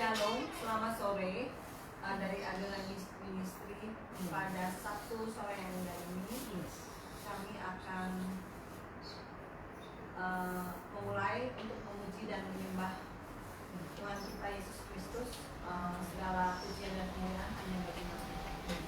Shalom, selamat sore dari Agelan Ministry. Pada Sabtu sore yang indah ini, kami akan memulai untuk memuji dan menyembah Tuhan kita Yesus Kristus. Segala pujian dan kemuliaan hanya bagi Dia.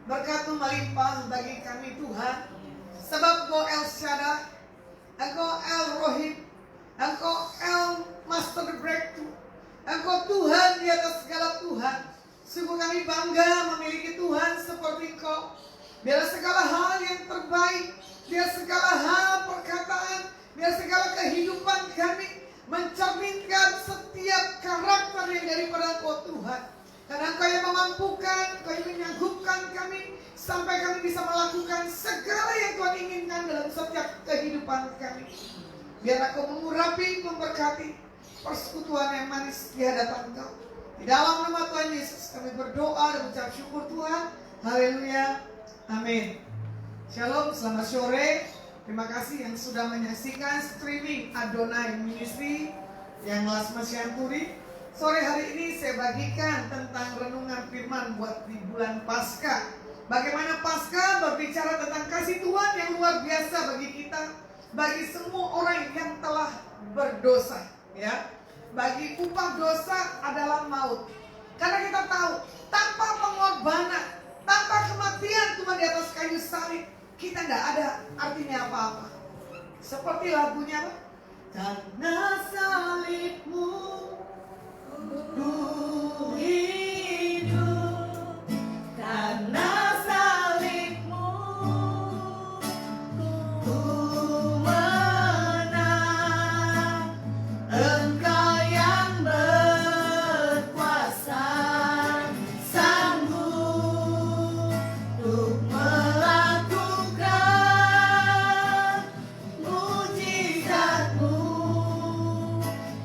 Berkat-Mu melimpah bagi kami Tuhan. Sebab Engkau El Shaddai, Engkau El Rohim, Engkau El Master Breakthrough, Engkau Tuhan di atas segala Tuhan. Sungguh kami bangga memiliki Tuhan seperti Engkau. Biar segala hal yang terbaik, biar segala hal perkataan, biar segala kehidupan kami mencerminkan setiap karakter yang daripada Engkau Tuhan. Karena Engkau yang memampukan, Engkau yang menyanggup kami sampai kami bisa melakukan segala yang Tuhan inginkan dalam setiap kehidupan kami. Biar Engkau mengurapi, memberkati persekutuan yang manis di hadapan Engkau. Di dalam nama Tuhan Yesus kami berdoa dan mengucap syukur Tuhan. Haleluya. Amin. Shalom, selamat sore. Terima kasih yang sudah menyaksikan streaming Adonai Ministry yang Las Masyanturi. Sore hari ini saya bagikan tentang renungan firman buat di bulan Paskah. Bagaimana Paskah berbicara tentang kasih Tuhan yang luar biasa bagi kita, bagi semua orang yang telah berdosa, ya. Bagi upah dosa adalah maut. Karena kita tahu tanpa pengorbanan, tanpa kematian Tuhan di atas kayu salib, kita tidak ada artinya apa-apa. Seperti lagunya, karena salibmu ku hidup, karena salibmu ku menang. Engkau yang berkuasa, sanggup untuk melakukan mujizat-Mu.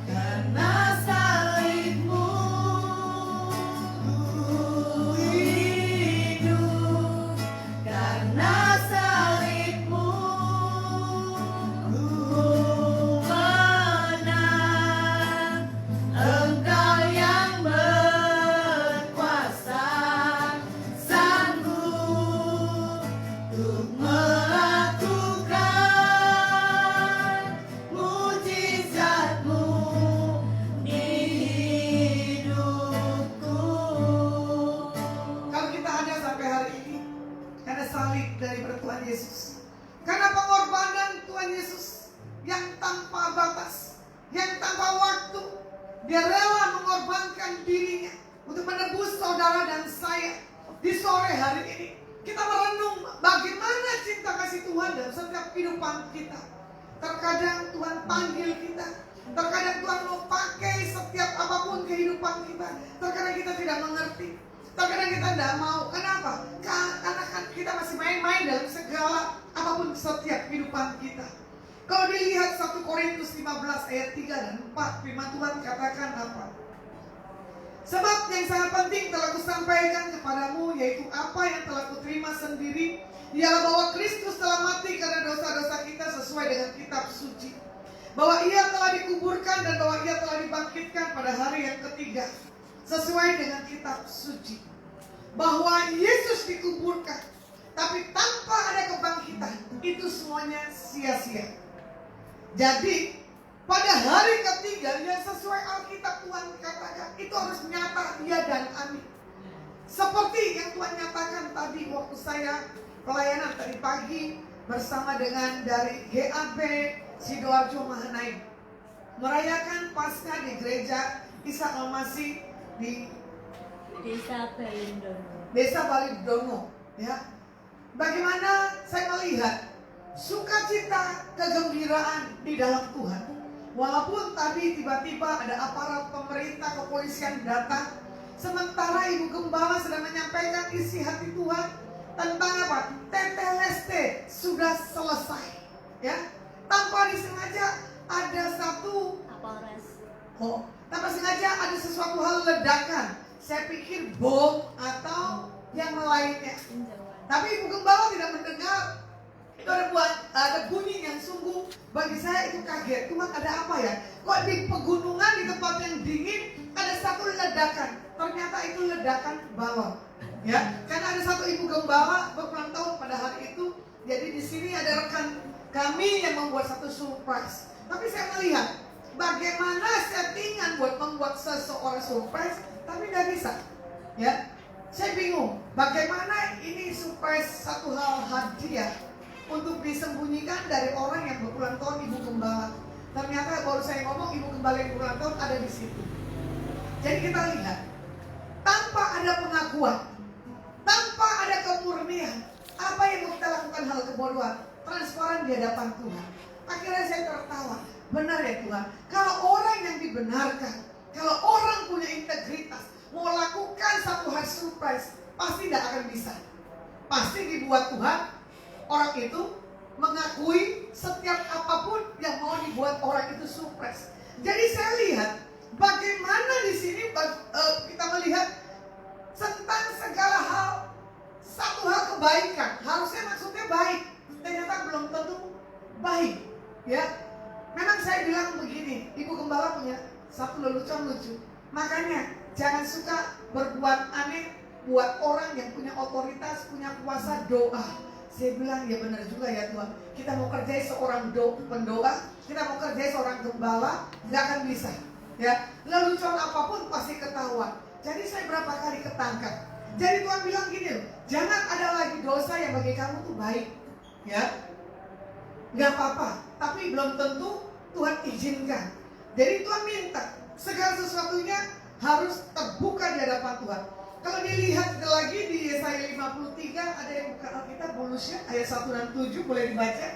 Karena salib-Mu ku hidup, karena salib-Mu ku menang. Engkau yang berkuasa, sanggup untuk melakukan mujizat-Mu di hidupku. Kalau kita ada sampai hari ini karena salib dari Tuhan Yesus, karena pengorbanan Tuhan Yesus yang tanpa batas, yang tanpa waktu, Dia rela mengorbankan dirinya untuk menebus saudara dan saya. Di sore hari ini kita merenung bagaimana cinta kasih Tuhan dalam setiap kehidupan kita. Terkadang Tuhan panggil kita, terkadang Tuhan mau pakai setiap apapun kehidupan kita. Terkadang kita tidak mengerti, terkadang kita tidak mau. Kenapa? Karena kan kita masih main-main dalam segala apapun setiap kehidupan kita. Kalau dilihat 1 Korintus 15 ayat 3 dan 4, firman Tuhan katakan apa? Sebab yang sangat penting telah kusampaikan kepadamu, yaitu apa yang telah kuterima sendiri, ialah bahwa Kristus telah mati karena dosa-dosa kita sesuai dengan kitab suci, bahwa Ia telah dikuburkan dan bahwa Ia telah dibangkitkan pada hari yang ketiga sesuai dengan kitab suci, bahwa Yesus dikuburkan, tapi tanpa ada kebangkitan, itu semuanya sia-sia. Jadi pada hari ketiga yang sesuai Alkitab Tuhan katakan, itu harus nyata ya dan amin. Seperti yang Tuhan nyatakan tadi waktu saya pelayanan tadi pagi bersama dengan dari GAB Sidoarjo Mahanaim, merayakan Paskah di gereja Isa Al-Masih di Desa Balindono, ya. Bagaimana saya melihat sukacita, kegembiraan di dalam Tuhan. Walaupun tadi tiba-tiba ada aparat pemerintah, kepolisian datang, sementara Ibu Gembala sedang menyampaikan isi hati Tuhan tentang apa? Teteleste sudah selesai, ya. Tanpa disengaja ada satu tanpa sengaja ada sesuatu hal ledakan. Saya pikir bom atau yang lainnya. Tapi Ibu Gembala tidak mendengar. Itu ada bunyi yang sungguh bagi saya itu kaget. Tuhan, ada apa ya? Kok di pegunungan, di tempat yang dingin ada satu ledakan? Ternyata itu ledakan balon, ya. Karena ada satu Ibu Gembala berulang tahun pada hari itu. Jadi di sini ada rekan kami yang membuat satu surprise. Tapi saya melihat bagaimana settingan buat membuat seseorang surprise, tapi nggak bisa, ya. Saya bingung bagaimana ini surprise satu hal hadiah untuk disembunyikan dari orang yang berulang tahun ibu gembala. Ternyata baru saya ngomong ibu gembala yang berulang tahun ada di situ. Jadi kita lihat, tanpa ada pengakuan, tanpa ada kemurnian, apa yang mau kita lakukan hal kebodohan, transparan di hadapan Tuhan. Akhirnya saya tertawa, benar ya Tuhan, kalau orang yang dibenarkan, kalau orang punya integritas, mau lakukan satu hal surprise, pasti tidak akan bisa. Pasti dibuat Tuhan, orang itu mengakui setiap apapun yang mau dibuat orang itu surprise. Jadi saya lihat bagaimana di sini kita melihat tentang segala hal, satu hal kebaikan, harusnya maksudnya baik, ternyata belum tentu baik, ya. Memang saya bilang begini, ibu gembala punya satu lelucon lucu. Makanya jangan suka berbuat aneh buat orang yang punya otoritas, punya kuasa doa. Saya bilang ya benar juga ya Tuhan. Kita mau kerjai seorang pendoa, kita mau kerjai seorang gembala, nggak akan bisa. Ya, lelucon apapun pasti ketahuan. Jadi saya berapa kali ketangkap. Jadi Tuhan bilang gini loh, jangan ada lagi dosa yang bagi kamu tuh baik, ya. Nggak apa-apa, tapi belum tentu Tuhan izinkan. Jadi Tuhan minta segala sesuatunya harus terbuka di hadapan Tuhan. Kalau dilihat lagi di Yesaya 53, ada yang buka Alkitab bonusnya ayat 1 dan 7, boleh dibaca?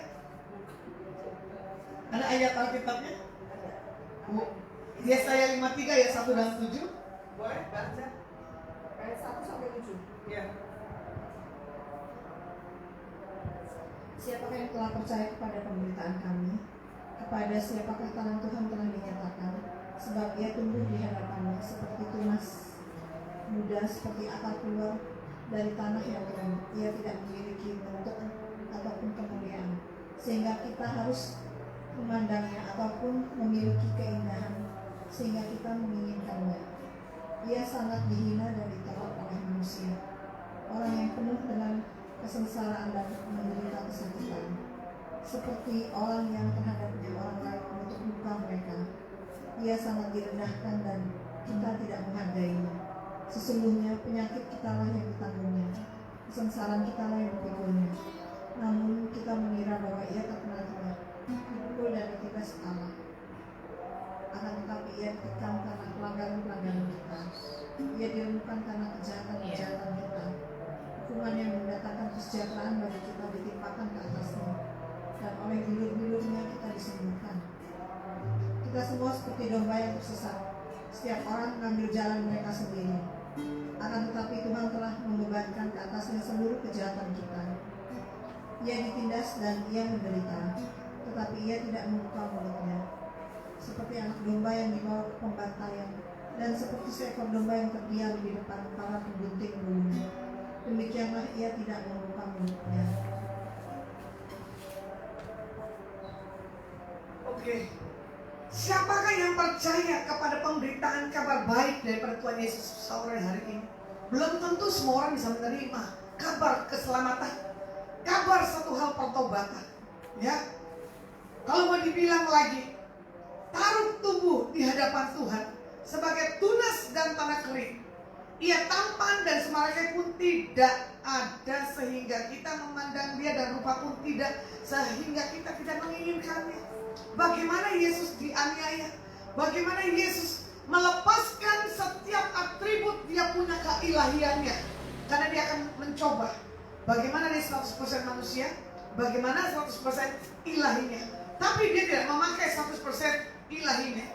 Ada ayat Alkitabnya? Yesaya 53 ayat 1 dan 7. Boleh baca? Ayat 1 sampai 7. Ya. Siapakah yang telah percaya kepada pemberitaan kami? Kepada siapakah tangan Tuhan telah dinyatakan? Sebab ia tumbuh di hadapannya seperti tunas muda, seperti akar keluar dari tanah yang kering. Ia tidak memiliki bentuk ataupun kemuliaan, sehingga kita harus memandangnya ataupun memiliki keindahan, sehingga kita menginginkannya. Ia sangat dihina dan ditolak oleh manusia, orang yang penuh dengan kesengsaraan dan menderita kesakitan, seperti orang yang terhadapnya orang lain menutup muka mereka. Ia sangat direndahkan dan kita tidak menghargainya. Sesungguhnya penyakit kita lah yang ditanggungnya, kesengsaraan kita lah yang dipikulnya. Namun kita mengira bahwa ia tak pernah dipukul dan ditindas Allah. Akan tetapi ia ditikam karena pelanggaran-pelanggaran kita. Ia diremukkan karena kejahatan-kejahatan kita. Hukuman yang mendatangkan kesejahteraan bagi kita ditimpakan ke atasnya, dan oleh bilur-bilurnya kita disembuhkan. Kita semua seperti domba yang tersesat, setiap orang mengambil jalan mereka sendiri. Akan tetapi Tuhan telah membebankan ke atasnya seluruh kejahatan kita. Ia ditindas dan ia menderita, tetapi ia tidak membuka mulutnya. Seperti anak domba yang dibawa ke pembantaian, dan seperti seekor domba yang terdiam di depan para penggunting bulunya, demikianlah ia tidak membuka mulutnya. Oke. Siapakah yang percaya kepada pemberitaan kabar baik daripada Tuhan Yesus sore hari ini? Belum tentu semua orang bisa menerima kabar keselamatan, kabar satu hal pertobatan. Ya, kalau mau dibilang lagi, taruh tubuh di hadapan Tuhan sebagai tunas dan tanah kering. Ia tampan dan semarakai pun tidak ada, sehingga kita memandang dia, dan rupa pun tidak, sehingga kita tidak menginginkannya. Bagaimana Yesus dianiaya, bagaimana Yesus melepaskan setiap atribut dia punya keilahiannya, karena dia akan mencoba bagaimana dia 100% manusia, bagaimana 100% ilahinya. Tapi dia tidak memakai 100% ilahinya.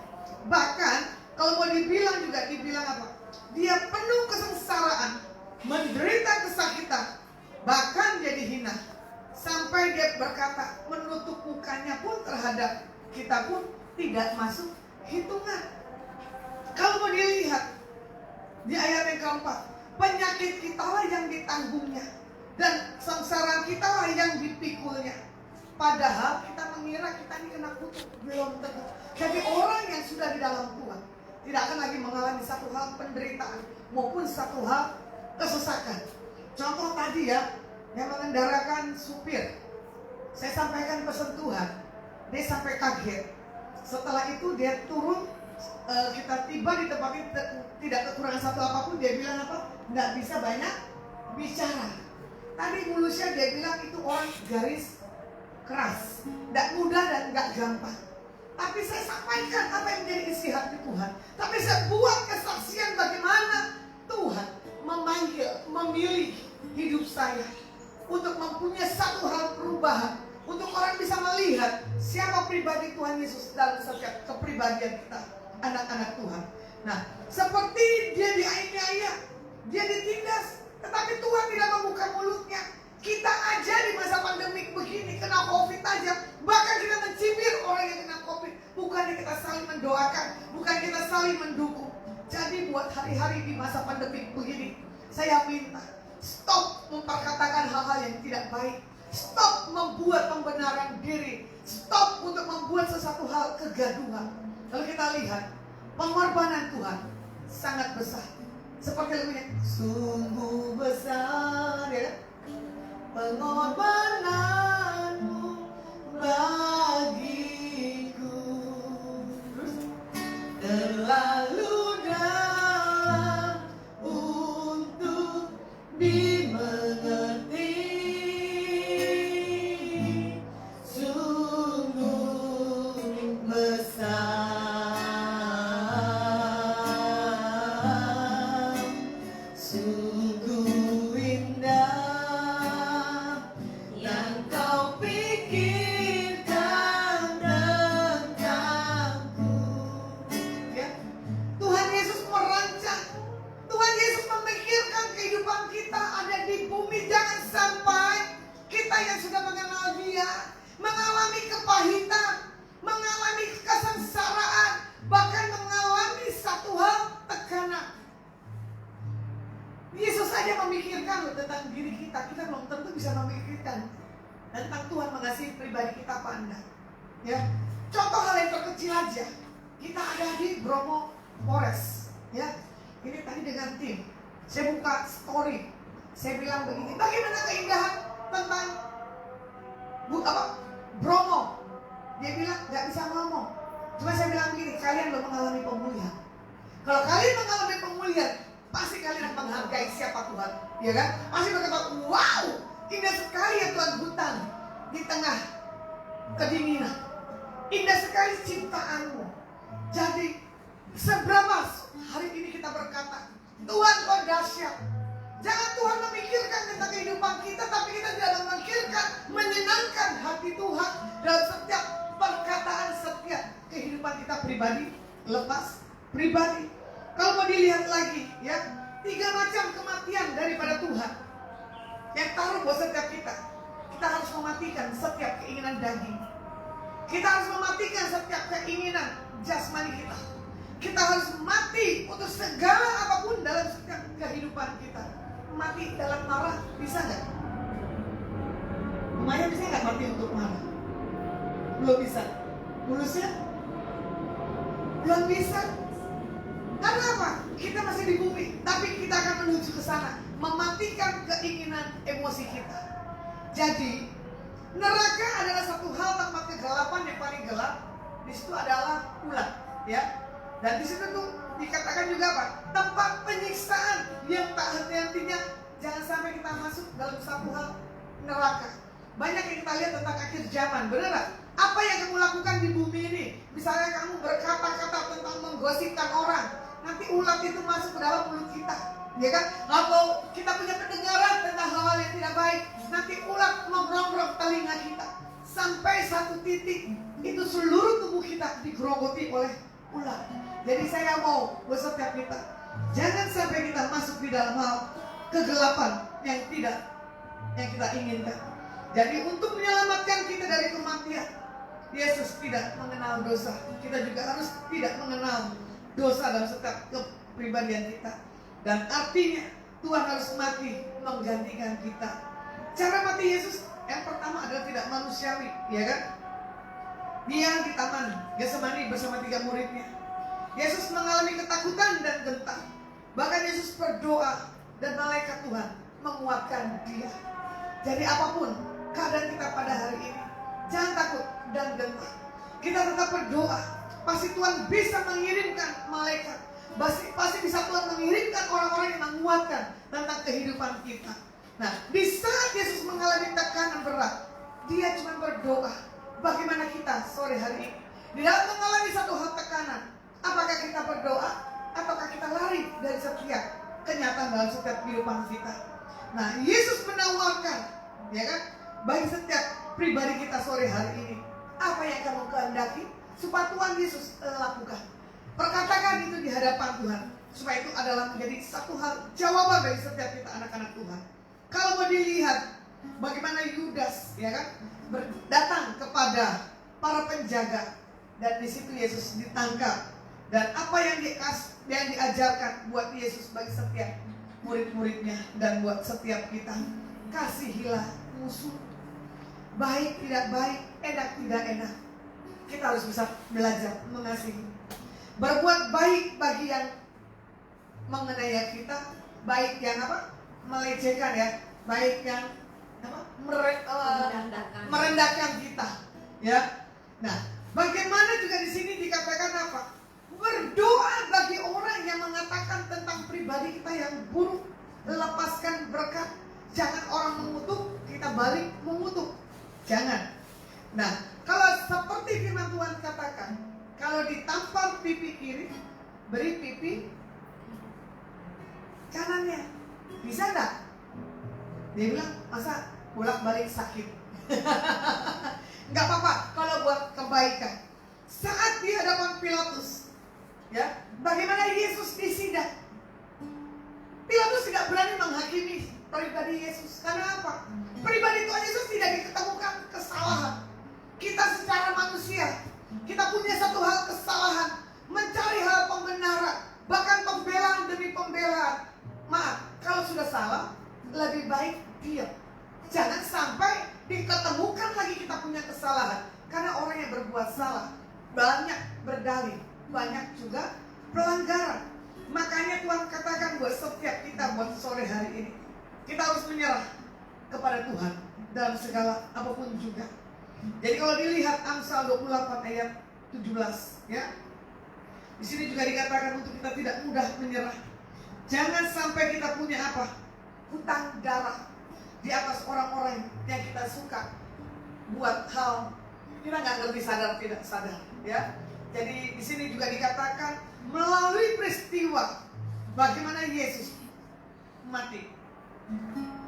Bahkan kalau mau dibilang juga, dibilang apa? Dia penuh kesengsaraan, menderita kesakitan, bahkan jadi hina. Sampai dia berkata, menutup mukanya pun terhadap kita pun tidak masuk hitungan. Kalau mau dilihat di ayat yang keempat, penyakit kita lah yang ditanggungnya, dan sengsara kita lah yang dipikulnya. Padahal kita mengira kita ini kena kutuk, belum tentu. Jadi orang yang sudah di dalam Tuhan tidak akan lagi mengalami satu hal penderitaan maupun satu hal kesesakan. Contoh tadi ya, yang mengendarakan supir, saya sampaikan pesan Tuhan, dia sampai kaget. Setelah itu dia turun, kita tiba di tempat ini, tidak kekurangan satu apapun. Dia bilang apa? Nggak bisa banyak bicara. Tadi mulusnya dia bilang itu orang garis keras, tidak mudah dan nggak gampang. Tapi saya sampaikan apa yang menjadi isi hati Tuhan. Tapi saya buat kesaksian bagaimana Tuhan memilih hidup saya untuk mempunyai satu hal perubahan, untuk orang bisa melihat siapa pribadi Tuhan Yesus dalam setiap kepribadian kita, anak-anak Tuhan. Nah, seperti dia dianiaya, dia ditindas, tetapi Tuhan tidak membuka mulutnya. Kita aja di masa pandemik begini, kena COVID aja, bahkan kita mencibir orang yang kena COVID. Bukannya kita saling mendoakan, bukan kita saling mendukung. Jadi buat hari-hari di masa pandemik begini, saya minta stop memperkatakan hal-hal yang tidak baik. Stop membuat pembenaran diri. Stop untuk membuat sesuatu hal kegaduhan. Kalau kita lihat pengorbanan Tuhan sangat besar. Seperti lagunya, sungguh besar, ya kan? Pengorbananmu bagiku, terus terlalu dalam untuk dimengerti. Sungguh besar, sungguh indah yang kau pikirkan tentangku. Ya, Tuhan Yesus merancang, Tuhan Yesus memikirkan kehidupan kita ada di bumi. Jangan sampai kita yang sudah mengenal Dia mengalami kepahitan, mengalami kesengsaraan, bahkan mengalami satu hal tekanan. Yesus saja memikirkan loh tentang diri kita. Kita belum tentu bisa memikirkan tentang Tuhan mengasihi pribadi kita apa enggak. Ya, contoh hal yang terkecil aja. Kita ada di Bromo Forest. Ya, ini tadi dengan tim. Saya buka story. Saya bilang begini, bagaimana keindahan tentang Bromo. Dia bilang nggak bisa ngomong. Cuma saya bilang begini, kalian belum mengalami pemulihan. Kalau kalian mengalami pemulihan, pasti kalian akan menghargai siapa Tuhan, ya kan? Pasti berkata, wow, indah sekali ya Tuhan hutan di tengah kedinginan. Indah sekali ciptaanmu. Jadi seberapa hari ini kita berkata, Tuhan kau dahsyat. Jangan Tuhan memikirkan tentang kehidupan kita, tapi kita tidak memikirkan menyenangkan hati Tuhan dalam setiap perkataan, setiap kehidupan kita pribadi, lepas pribadi. Kalau mau dilihat lagi, ya, 3 macam kematian daripada Tuhan yang taruh buat setiap kita. Kita harus mematikan setiap keinginan daging. Kita harus mematikan setiap keinginan jasmani kita. Kita harus mati untuk segala apapun dalam setiap kehidupan kita. Mati dalam marah, bisa nggak? Maya bisa nggak mati untuk marah? Belum bisa. Mulusnya? Belum bisa. Karena apa? Kita masih di bumi, tapi kita akan menuju ke sana, mematikan keinginan emosi kita. Jadi, neraka adalah satu hal tempat kegelapan yang paling gelap. Di situ adalah ulat, ya. Dan di situ tuh dikatakan juga apa? Tempat penyiksaan yang tak henti-hentinya. Jangan sampai kita masuk dalam satu hal neraka. Banyak yang kita lihat tentang akhir zaman, benar gak? Apa yang kamu lakukan di bumi ini? Misalnya kamu berkata-kata tentang menggosipkan orang, nanti ulat itu masuk ke dalam mulut kita, ya kan? Atau kita punya pendengaran tentang hal-hal yang tidak baik, nanti ulat merongrong telinga kita. Sampai satu titik, itu seluruh tubuh kita digerogoti oleh ulat. Jadi saya mau buat setiap kita, jangan sampai kita masuk di dalam hal kegelapan yang kita inginkan. Jadi untuk menyelamatkan kita dari kematian, Yesus tidak mengenal dosa. Kita juga harus tidak mengenal dosa dalam setiap kepribadian kita. Dan artinya Tuhan harus mati menggantikan kita. Cara mati Yesus yang pertama adalah tidak manusiawi, ya kan? Dia di taman Getsemani bersama 3 muridnya. Yesus mengalami ketakutan dan gentar. Bahkan Yesus berdoa dan malaikat Tuhan menguatkan dia. Jadi apapun keadaan kita pada hari ini, jangan takut dan gentar. Kita tetap berdoa. Pasti Tuhan bisa mengirimkan malaikat. Pasti bisa Tuhan mengirimkan orang-orang yang menguatkan tentang kehidupan kita. Nah, di saat mengalami tekanan berat, dia cuma berdoa. Bagaimana kita sore hari ini? Di dalam mengalami satu hal tekanan, apakah kita berdoa ataukah kita lari dari setiap kenyataan dalam setiap kehidupan kita? Nah, Yesus menawarkan, ya kan, bagi setiap pribadi kita sore hari ini, apa yang kamu kehendaki supaya Tuhan Yesus lakukan. Perkatakan itu di hadapan Tuhan, supaya itu adalah menjadi satu hal jawaban bagi setiap kita anak-anak Tuhan. Kalau mau dilihat bagaimana Yudas, ya kan, datang kepada para penjaga, dan di situ Yesus ditangkap, dan apa yang diajarkan buat Yesus bagi setiap murid-muridnya dan buat setiap kita, kasihilah musuh. Baik tidak baik, enak tidak enak, kita harus bisa belajar mengasihi. Berbuat baik bagi yang menganiaya kita, baik yang apa? Melecehkan, ya, baik yang apa? Merendahkan kita, ya. Nah, bagaimana juga di sini dikatakan apa? Berdoa bagi orang yang mengatakan tentang pribadi kita yang buruk, lepaskan berkat. Jangan orang mengutuk, kita balik mengutuk. Jangan. Nah, kalau seperti firman Tuhan katakan, kalau ditampar pipi kiri, beri pipi kanannya. Bisa enggak? Dia bilang, masa bolak-balik sakit? Enggak apa-apa kalau buat kebaikan. Saat di hadapan Pilatus, ya, bagaimana Yesus disidang? Pilatus tidak berani menghakimi pribadi Yesus. Karena apa? Pribadi Tuhan Yesus tidak diketemukan kesalahan. Kita secara manusia, kita punya satu hal kesalahan, mencari hal pembenaran, bahkan pembelaan demi pembelaan. Maaf, kalau sudah salah, lebih baik diam. Jangan sampai diketemukan lagi kita punya kesalahan. Karena orang yang berbuat salah banyak berdalih, banyak juga pelanggaran. Makanya Tuhan katakan buat setiap kita, buat sore hari ini, kita harus menyerah kepada Tuhan dalam segala apapun juga. Jadi kalau dilihat Amsal 28 ayat 17, ya, di sini juga dikatakan untuk kita tidak mudah menyerah. Jangan sampai kita punya apa? Hutang darah di atas orang-orang yang kita suka buat hal kita nggak ngerti sadar tidak sadar, ya. Jadi di sini juga dikatakan melalui peristiwa bagaimana Yesus mati,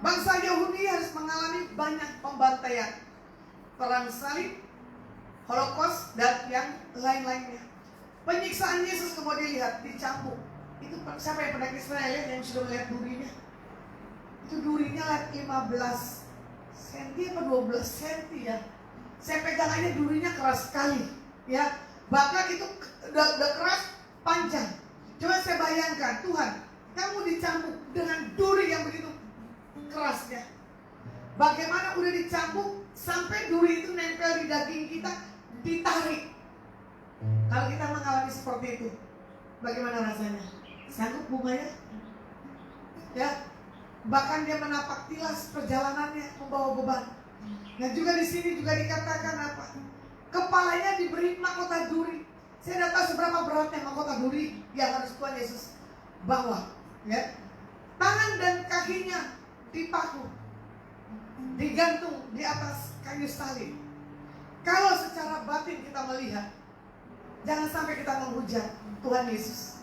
bangsa Yahudi harus mengalami banyak pembantaian, perang salib, Holocaust, dan yang lain-lainnya. Penyiksaan Yesus kemudian dilihat dicambuk. Itu siapa yang pernah ke Israel yang sudah melihat durinya? Itu durinya 15 cm apa 12 cm, ya. Saya pegang aja durinya keras sekali, ya. Bahkan itu udah keras, panjang. Coba saya bayangkan, Tuhan, kamu dicambuk dengan duri yang begitu kerasnya. Bagaimana udah dicambuk sampai duri itu nempel di daging kita, ditarik. Kalau kita mengalami seperti itu, bagaimana rasanya? Sanggup bunganya? Ya, bahkan dia menapak tilas perjalanannya, membawa beban. Nah juga di sini juga dikatakan apa? Kepalanya diberi mahkota duri. Saya tidak tahu seberapa beratnya mahkota duri yang harus Tuhan Yesus bawa. Ya, tangan dan kakinya dipaku, digantung di atas kayu salib. Kalau secara batin kita melihat, jangan sampai kita menghujat Tuhan Yesus.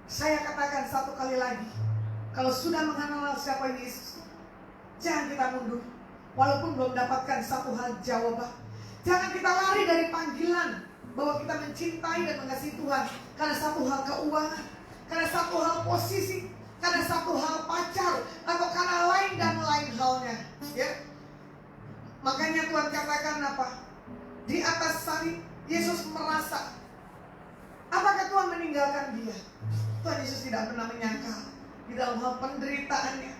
Saya katakan satu kali lagi, kalau sudah mengenal siapa Yesus, jangan kita mundur. Walaupun belum mendapatkan satu hal jawaban, jangan kita lari dari panggilan bahwa kita mencintai dan mengasihi Tuhan karena satu hal keuangan, karena satu hal posisi, karena satu hal pacar, atau karena lain dan lain halnya, ya. Makanya Tuhan katakan apa? Di atas salib Yesus merasa, apakah Tuhan meninggalkan dia? Tuhan Yesus tidak pernah menyangka di dalam hal penderitaannya,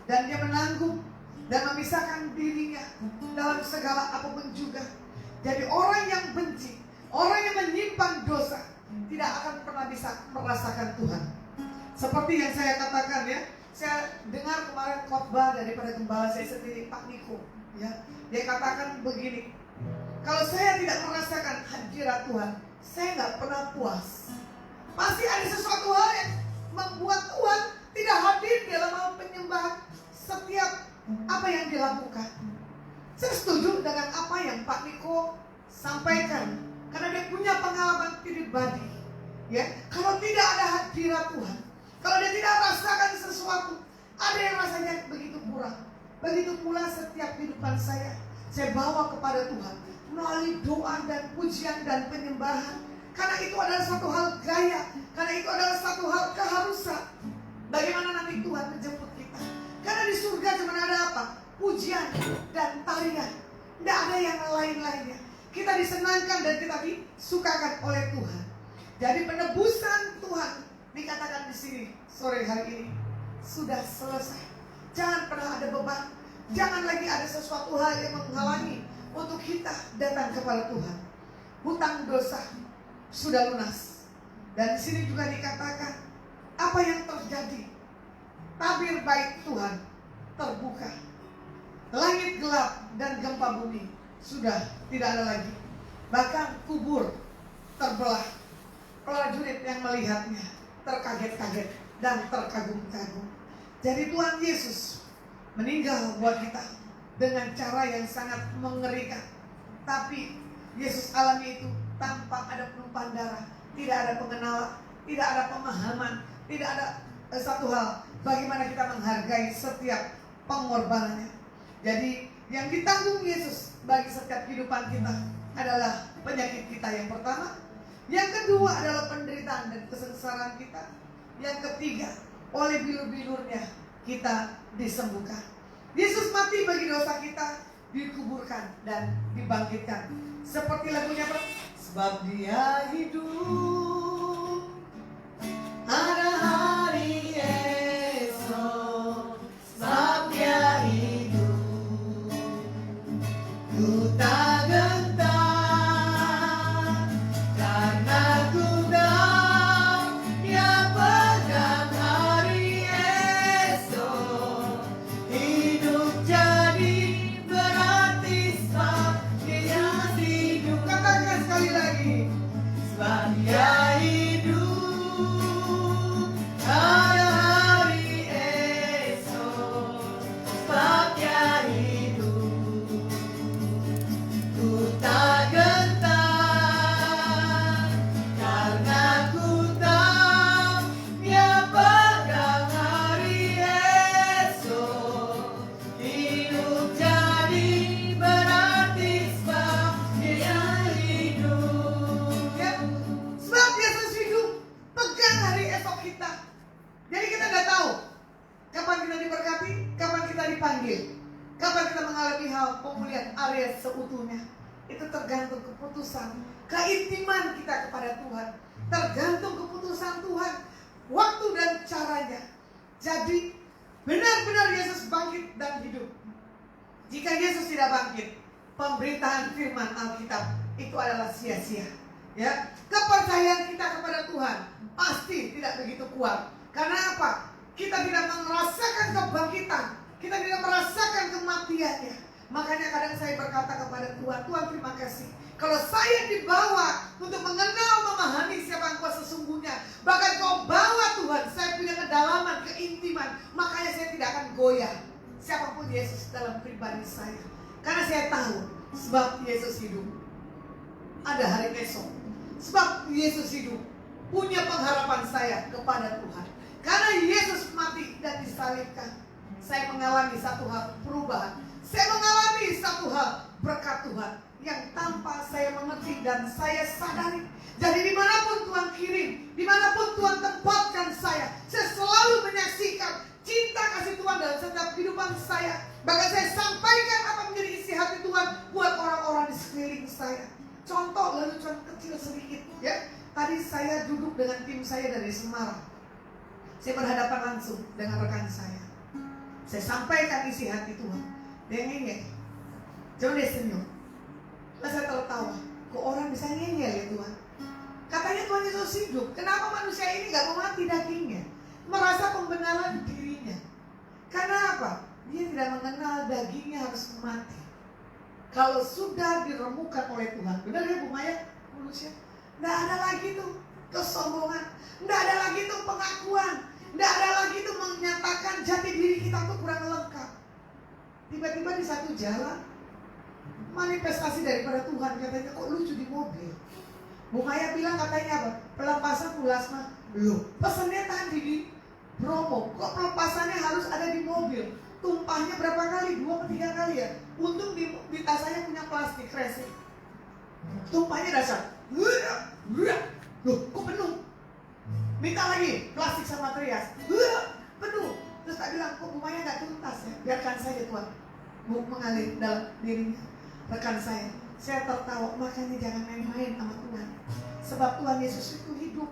dan dia menanggung dan memisahkan dirinya dalam segala apapun juga. Jadi orang yang benci, orang yang menyimpan dosa, tidak akan pernah bisa merasakan Tuhan. Seperti yang saya katakan, ya, saya dengar kemarin khotbah daripada gembala saya sendiri, Pak Niko, ya. Dia katakan begini, kalau saya tidak merasakan hadirat Tuhan, saya nggak pernah puas. Pasti ada sesuatu hal yang membuat Tuhan tidak hadir dalam hal penyembahan setiap apa yang dilakukan. Saya setuju dengan apa yang Pak Niko sampaikan, karena dia punya pengalaman pribadi. Ya, kalau tidak ada hadirat Tuhan, kalau dia tidak rasakan sesuatu, ada yang rasanya begitu kurang. Begitu pula setiap kehidupan saya bawa kepada Tuhan melalui doa dan pujian dan penyembahan. Karena itu adalah satu hal gaya, karena itu adalah satu hal keharusan. Bagaimana nanti Tuhan menjemput kita? Karena di surga cuma ada apa? Pujian dan tarian. Tidak ada yang lain-lainnya. Kita disenangkan dan kita disukakan oleh Tuhan. Jadi penebusan Tuhan dikatakan di sini sore hari ini sudah selesai. Jangan pernah ada beban. Jangan lagi ada sesuatu hal yang menghalangi untuk kita datang kepada Tuhan. Hutang dosa sudah lunas. Dan di sini juga dikatakan apa yang terjadi. Tabir baik Tuhan terbuka. Langit gelap dan gempa bumi sudah tidak ada lagi. Bahkan kubur terbelah. Prajurit yang melihatnya terkaget-kaget dan terkagum-kagum. Jadi Tuhan Yesus meninggal buat kita dengan cara yang sangat mengerikan. Tapi Yesus alami itu tanpa ada penumpahan darah, tidak ada pengenalan, tidak ada pemahaman, tidak ada satu hal bagaimana kita menghargai setiap pengorbanannya. Jadi yang ditanggung Yesus bagi setiap kehidupan kita adalah penyakit kita yang pertama. Yang kedua adalah penderitaan dan kesengsaraan kita. Yang ketiga, oleh bilur-bilurnya kita disembuhkan. Yesus mati bagi dosa kita, dikuburkan dan dibangkitkan. Seperti lagunya, sebab Dia hidup, ada hari esok. Sebab Dia hidup, ku tak gentar, karena ku tahu Dia pegang hari esok. Hidup jadi berarti sebab Dia hidup. Katakan sekali lagi, sebab Dia hidup, ada hari esok. Sebab Dia hidup, ku tak gentar, karena ku tahu Dia pegang hari esok. Hidup jadi berarti sebab Dia hidup. Ya, sebab Yesus hidup, pegang hari esok kita. Jadi kita nggak tahu kapan kita diberkati, kapan kita dipanggil, kapan kita mengalami hal pemulihan area seutuhnya. Itu tergantung keputusan, keintiman kita kepada Tuhan. Tergantung keputusan Tuhan, waktu dan caranya. Jadi benar-benar Yesus bangkit dan hidup. Jika Yesus tidak bangkit, pemberitaan firman Alkitab itu adalah sia-sia. Ya, kepercayaan kita kepada Tuhan pasti tidak begitu kuat. Karena apa? Kita tidak merasakan kebangkitan, kita tidak merasakan kematiannya. Makanya kadang saya berkata kepada Tuhan, Tuhan terima kasih. Kalau saya dibawa untuk mengenal, memahami siapa Engkau sesungguhnya, bahkan Kau bawa Tuhan, saya punya kedalaman, keintiman, makanya saya tidak akan goyah siapapun Yesus dalam pribadi saya. Karena saya tahu, sebab Yesus hidup, ada hari esok. Sebab Yesus hidup, punya pengharapan saya kepada Tuhan. Karena Yesus mati dan disalibkan, saya mengalami satu hal perubahan. Saya mengalami satu hal berkat Tuhan yang tanpa saya mengerti dan saya sadari. Jadi dimanapun Tuhan kirim, dimanapun Tuhan tempatkan saya selalu menyaksikan cinta kasih Tuhan dalam setiap kehidupan saya. Bahkan saya sampaikan apa menjadi isi hati Tuhan buat orang-orang di sekeliling saya. Contoh lelucon kecil sedikit, ya. Tadi saya duduk dengan tim saya dari Semarang. Saya berhadapan langsung dengan rekan saya. Saya sampaikan isi hati Tuhan. Dia ngeyel, coba dia senyum. Lalu saya tertawa, kok orang bisa ngeyel ya Tuhan? Katanya Tuhan Yesus hidup. Kenapa manusia ini gak mau mati dagingnya? Merasa pembenaran dirinya. Karena apa? Dia tidak mengenal dagingnya harus mati. Kalau sudah diremukan oleh Tuhan, benar ya Bu Maya? Manusia tidak ada lagi tuh kesombongan, tidak ada lagi tuh pengakuan, tidak ada lagi tuh menyatakan jati diri kita tuh kurang lengkap. Tiba-tiba di satu jalan manifestasi daripada Tuhan. Katanya kok lucu di mobil. Bu Maya bilang katanya apa? Pelepasan plasma belum. Pesannya tadi di promo. Kok pelepasannya harus ada di mobil? Tumpahnya berapa kali? 2 atau 3 kali ya. Untung di tas saya punya plastik resik. Tumpahnya dasar. Loh, kok penuh? Minta lagi plastik sama trias. Penuh. Terus tak bilang, kok Bu Maya gak tuntas ya? Biarkan saja Tuhan mengalir dalam dirinya. Rekan saya tertawa. Makanya jangan main-main sama Tuhan. Sebab Tuhan Yesus itu hidup.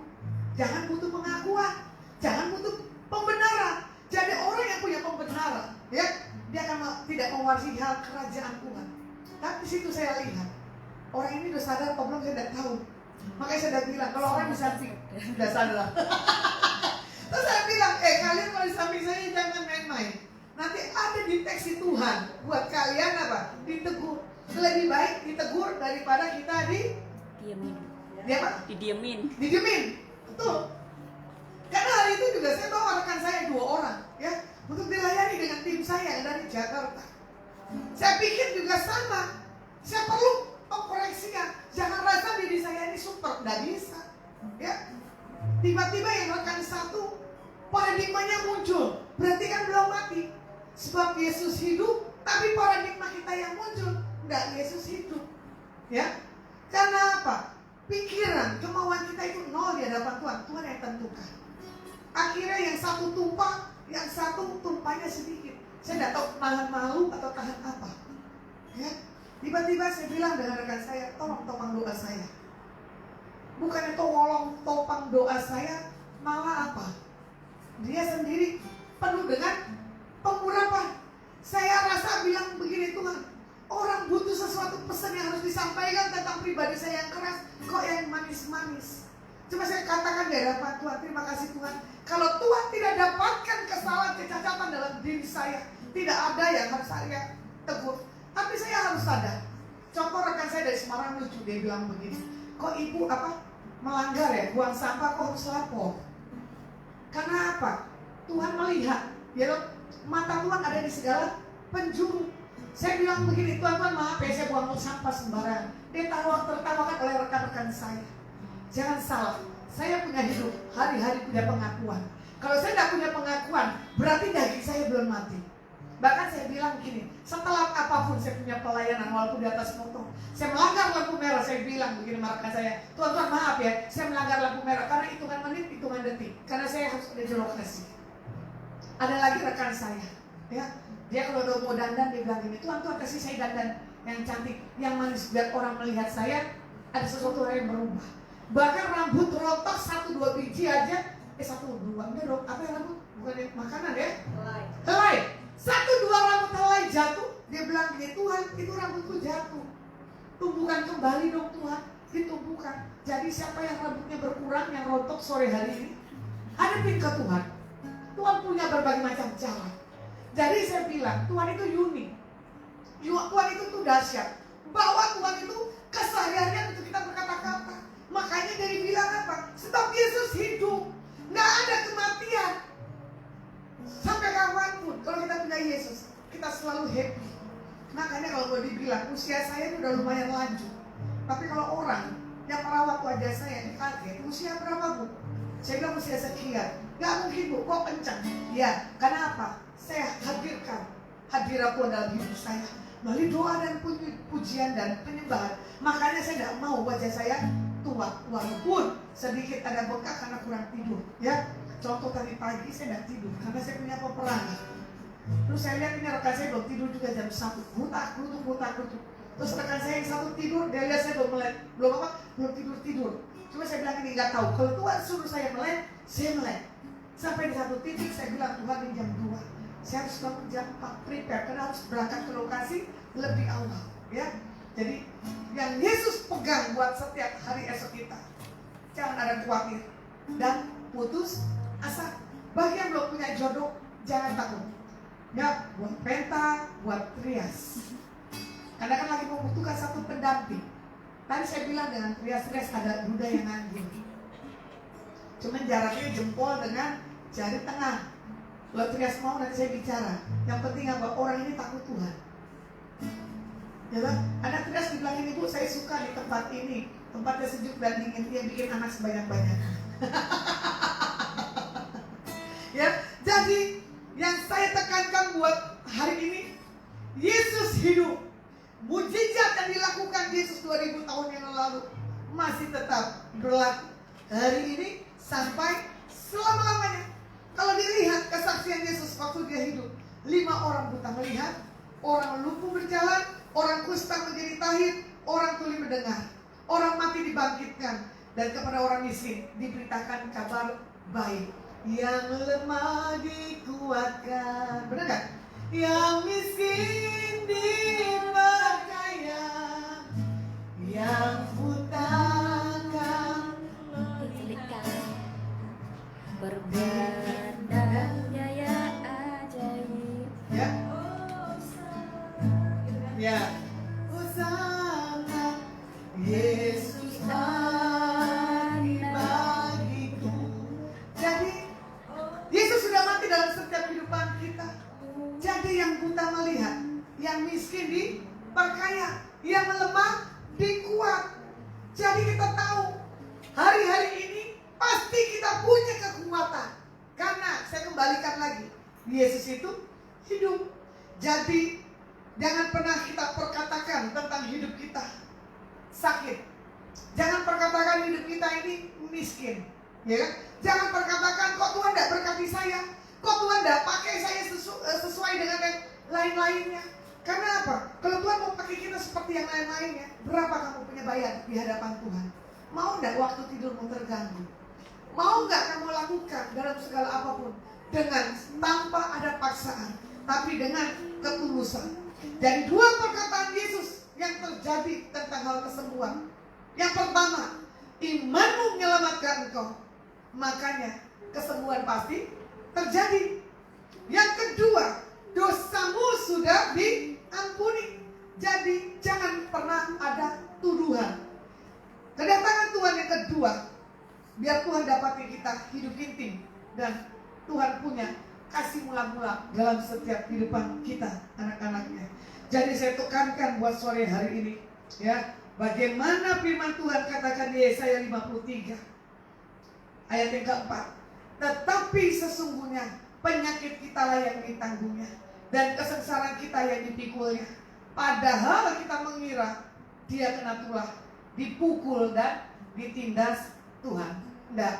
Jangan butuh pengakuan, jangan butuh pembenaran. Jadi orang yang punya pembenaran, ya, dia akan tidak mewarisi hal kerajaan Tuhan. Tapi di situ saya lihat orang ini udah sadar apa belum, saya tidak tahu. Makanya saya udah bilang, kalau orang di samping udah sadar. Terus saya bilang, kalian kalau di samping saya jangan main-main. Nanti ada deteksi Tuhan buat kalian apa? Ditegur. Lebih baik ditegur daripada kita Diamin. Didiemin. Betul. Karena hari itu juga saya bawa rekan saya 2 orang, ya, untuk dilayani dengan tim saya yang dari Jakarta. Saya pikir juga sama. Saya perlu mengkoreksikan. Jangan rasa diri saya ini super, tidak bisa. Ya, tiba-tiba yang rekan satu paradigmanya muncul, berarti kan belum mati. Sebab Yesus hidup, tapi paradigma kita yang muncul, tidak Yesus hidup. Ya, karena apa? Pikiran, kemauan kita itu nol di hadapan Tuhan. Tuhan yang tentukan. Akhirnya yang satu tumpah, yang satu tumpahnya sedikit. Saya tidak tahu tahan malu atau tahan apa. Ya, tiba-tiba saya bilang dengan rekan saya, tolong topang doa saya. Bukan itu topang doa saya, malah apa? Dia sendiri penuh dengan pengurapan. Saya rasa bilang begini, Tuhan, orang butuh sesuatu pesan yang harus disampaikan tentang pribadi saya yang keras, kok yang manis-manis. Cuma saya katakan di hadapan Tuhan, terima kasih Tuhan. Kalau Tuhan tidak dapatkan kesalahan, kecacatan dalam diri saya, tidak ada yang harus saya tegur. Tapi saya harus sadar. Contoh rekan saya dari Semarang lucu, dia bilang begini, kok ibu melanggar ya, buang sampah kok harus lapor. Karena apa? Tuhan melihat, ya loh, mata Tuhan ada di segala penjuru. Saya bilang begini, Tuhan maaf ya, saya buang sampah sembarangan. Dia tertawakan oleh rekan-rekan saya. Jangan salah, saya punya hidup, hari-hari punya pengakuan. Kalau saya tidak punya pengakuan, berarti daging saya belum mati. Bahkan saya bilang gini, setelah apapun saya punya pelayanan walaupun di atas motor, saya melanggar lampu merah, saya bilang begini sama rekan saya, Tuhan maaf ya, saya melanggar lampu merah karena hitungan menit, hitungan detik, karena saya harus ada di lokasi. Ada lagi rekan saya, ya, dia kalau udah mau dandan dia bilang gini, Tuhan kasih saya dandan yang cantik, yang manis, biar orang melihat saya ada sesuatu yang berubah. Bahkan rambut rontok 1-2 biji aja, 1-2 enggak dong, apa yang rambut? Bukan makanan ya? Helai. 1-2 rambut helai jatuh, dia bilang gini, Tuhan itu rambutku jatuh, tumbuhkan kembali dong Tuhan, ditumbuhkan. Jadi siapa yang rambutnya berkurang, yang rontok sore hari ini, hadapin ke Tuhan. Tuhan punya berbagai macam cara. Jadi saya bilang, Tuhan itu unik, Tuhan itu tuh dahsyat. Bahwa Tuhan itu kesehariannya untuk kita berkata-kata. Makanya dari bilang apa? Sebab Yesus hidup, nggak ada kematian. Sampai kapanpun, kalau kita punya Yesus, kita selalu happy. Makanya kalau boleh dibilang, usia saya udah lumayan lanjut. Tapi kalau orang yang merawat wajah saya, kaget, usia berapa Bu? Saya bilang usia sekian. Nggak mungkin Bu, kok kencang? Ya, karena apa? Saya hadirkan hadirat Tuhan dalam hidup saya melalui doa dan pujian dan penyembahan. Makanya saya tidak mau wajah saya tua, walaupun sedikit ada bengkak karena kurang tidur. Ya, contoh tadi pagi saya tidak tidur karena saya punya peperangan. Terus saya lihat ini rekan saya belum tidur juga jam 1, butak. Terus rekan saya yang satu tidur, dia lihat saya belum tidur. Cuma saya bilang ini nggak tahu. Kalau Tuhan suruh saya melek, saya melek. Sampai di satu titik saya bilang Tuhan ini jam 2. Saya harus bangun jam 4 prepare karena harus berangkat ke lokasi lebih awal. Ya, jadi yang Yesus pegang buat setiap hari esok kita, jangan ada khawatir dan putus asa. Bagi yang belum punya jodoh, jangan takut. Ya, buat penta, buat trias. Karena kan lagi membutuhkan satu pendamping. Tadi saya bilang dengan trias ada duda yang nganggur. Cuman jaraknya jempol dengan jari tengah. Kalau trias mau nanti saya bicara. Yang penting apa? Orang ini takut Tuhan. Ya kan? Ada saya suka di tempat ini, tempatnya sejuk dan dingin, dia bikin anak sebanyak-banyaknya. Ya, jadi yang saya tekankan buat hari ini, Yesus hidup. Mujizat yang dilakukan Yesus 2000 tahun yang lalu masih tetap berlaku hari ini sampai selama-lamanya. Kalau dilihat kesaksian Yesus waktu dia hidup, 5 orang buta melihat, orang lumpuh berjalan, orang kusta menjadi tahir, orang tuli mendengar, orang mati dibangkitkan, dan kepada orang miskin diberitakan kabar baik. Yang lemah dikuatkan, benar gak? Yang miskin diperkaya, yang buta diberikan berbuat dan jaya ajaib. ya, gitu kan. ya. Hosana, Yesus mati bagiku. Jadi Yesus sudah mati dalam setiap kehidupan kita. Jadi yang buta melihat, yang miskin diperkaya, yang lemah dikuat. Jadi kita tahu hari-hari ini pasti kita punya kekuatan. Karena saya kembalikan lagi, Yesus itu hidup. Jadi jangan pernah kita perkatakan tentang hidup kita sakit. Jangan perkatakan hidup kita ini miskin, ya kan? Jangan perkatakan kok Tuhan tidak berkati saya, kok Tuhan tidak pakai saya sesuai dengan yang lain-lainnya. Karena apa? Kalau Tuhan mau pakai kita seperti yang lain-lainnya, berapa kamu punya bayar di hadapan Tuhan? Mau tidak waktu tidurmu terganggu? Mau nggak kamu lakukan dalam segala apapun dengan tanpa ada paksaan, tapi dengan ketulusan? Jadi 2 perkataan Yesus yang terjadi tentang hal kesembuhan. Yang pertama, imanmu menyelamatkan engkau, makanya kesembuhan pasti terjadi. Yang kedua, dosamu sudah diampuni. Jadi jangan pernah ada tuduhan. Kedatangan Tuhan yang kedua, biar Tuhan dapati kita hidup intim dan Tuhan punya kasih mula-mula dalam setiap kehidupan kita, anak-anaknya. Jadi saya tekankan buat sore hari ini, ya, bagaimana firman Tuhan katakan di Yesaya 53 ayat yang keempat. Tetapi sesungguhnya penyakit kita lah yang ditanggungnya, dan kesengsaraan kita yang dipikulnya. Padahal kita mengira dia kena tulah, dipukul dan ditindas Tuhan. Tidak.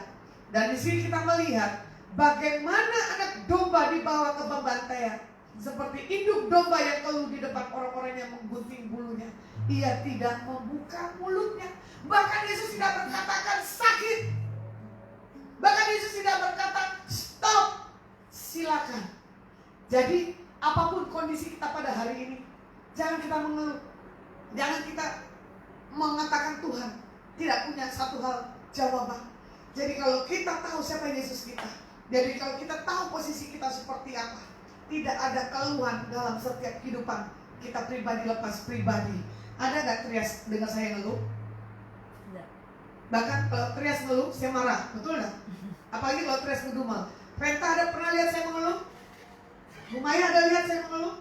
Dan di sini kita melihat bagaimana anak domba dibawa ke pembantaian. Seperti induk domba yang keluh di depan orang-orang yang menggunting bulunya, ia tidak membuka mulutnya. Bahkan Yesus tidak berkatakan sakit. Bahkan Yesus tidak berkata stop, silakan. Jadi apapun kondisi kita pada hari ini, jangan kita mengeluh, jangan kita mengatakan Tuhan tidak punya satu hal jawaban. Jadi kalau kita tahu siapa Yesus kita, jadi kalau kita tahu posisi kita seperti apa, tidak ada keluhan dalam setiap kehidupan kita pribadi lepas pribadi. Ada gak Trias dengar saya ngeluh? Enggak. Bahkan kalau Trias ngeluh, saya marah, betul gak? Apalagi kalau Trias ngedumel. Venta ada pernah lihat saya mengeluh? Bu Maya ada lihat saya mengeluh?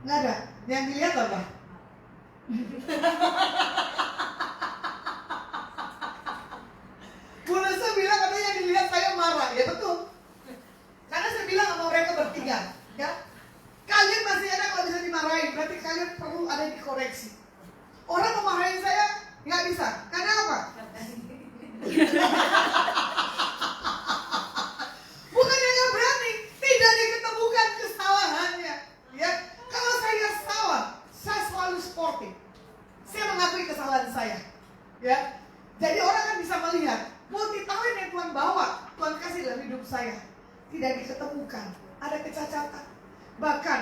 Nggak ada. Yang dilihat apa? Bu Nusa bilang ada yang dilihat saya marah. Ya betul. Karena saya bilang sama mereka bertiga, ya, kalian masih ada kalau bisa dimarahin, berarti kalian perlu ada dikoreksi. Orang memarahin saya nggak bisa. Karena apa? Bukan yang nggak berani, tidak diketemukan kesalahannya. Ya, kalau saya salah, saya selalu sportif. Saya mengakui kesalahan saya. Ya, jadi orang kan bisa melihat multi talent yang Tuhan bawa, Tuhan kasih dalam hidup saya. Tidak diketemukan, ada kecacatan. Bahkan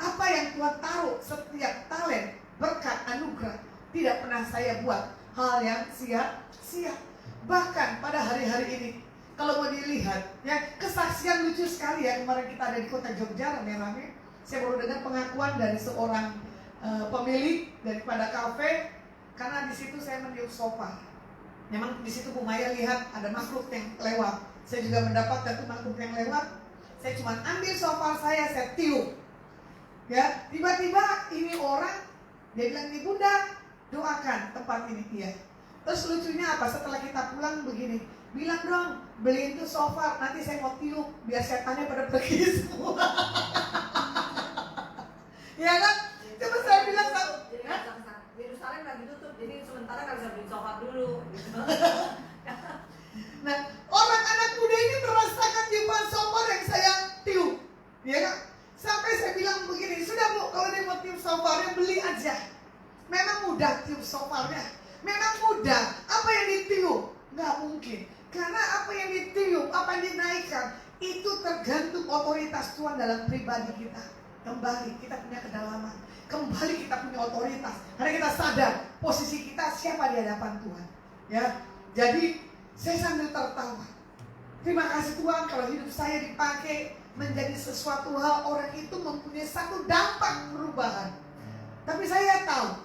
apa yang Tuhan taruh setiap talent, berkat, anugerah, tidak pernah saya buat hal yang sia-sia. Bahkan pada hari-hari ini, kalau mau dilihat, ya, kesaksian lucu sekali ya. Kemarin kita ada di kota Jogja, rame-rame. Saya baru dengar pengakuan dari seorang pemilik daripada kafe, karena di situ saya meniup sofa. Memang di situ Bu Maya lihat ada makhluk yang lewat. Saya juga mendapatkan tuh makhluk yang lewat. Saya cuma ambil sofa saya tiup. Ya, tiba-tiba ini orang Dia bilang, ini Bunda, doakan tempat ini. Iya. Terus lucunya apa? Setelah kita pulang begini, bilang dong, beliin tuh sofa, nanti saya mau tiup, biar setannya pada pergi semua. Ya kan? Coba saya bilang, jadi Yerusalem lagi tutup, jadi sementara nggak bisa beli sofa dulu. Gitu. nah, orang anak muda ini merasakan tiupan sofa yang saya tiup. Ya kan? Sampai saya bilang begini, sudah Bu, kalau dia mau tiup sofarnya beli aja. Memang mudah tiup sofarnya, memang mudah. Apa yang ditiup? Nggak mungkin. Karena apa yang ditiup, apa yang dinaikkan, itu tergantung otoritas Tuhan dalam pribadi kita. Kembali kita punya kedalaman, kembali kita punya otoritas. Karena kita sadar posisi kita siapa di hadapan Tuhan. Ya, jadi saya sambil tertawa. Terima kasih Tuhan kalau hidup saya dipakai menjadi sesuatu hal, orang itu mempunyai satu dampak perubahan. Tapi saya tahu,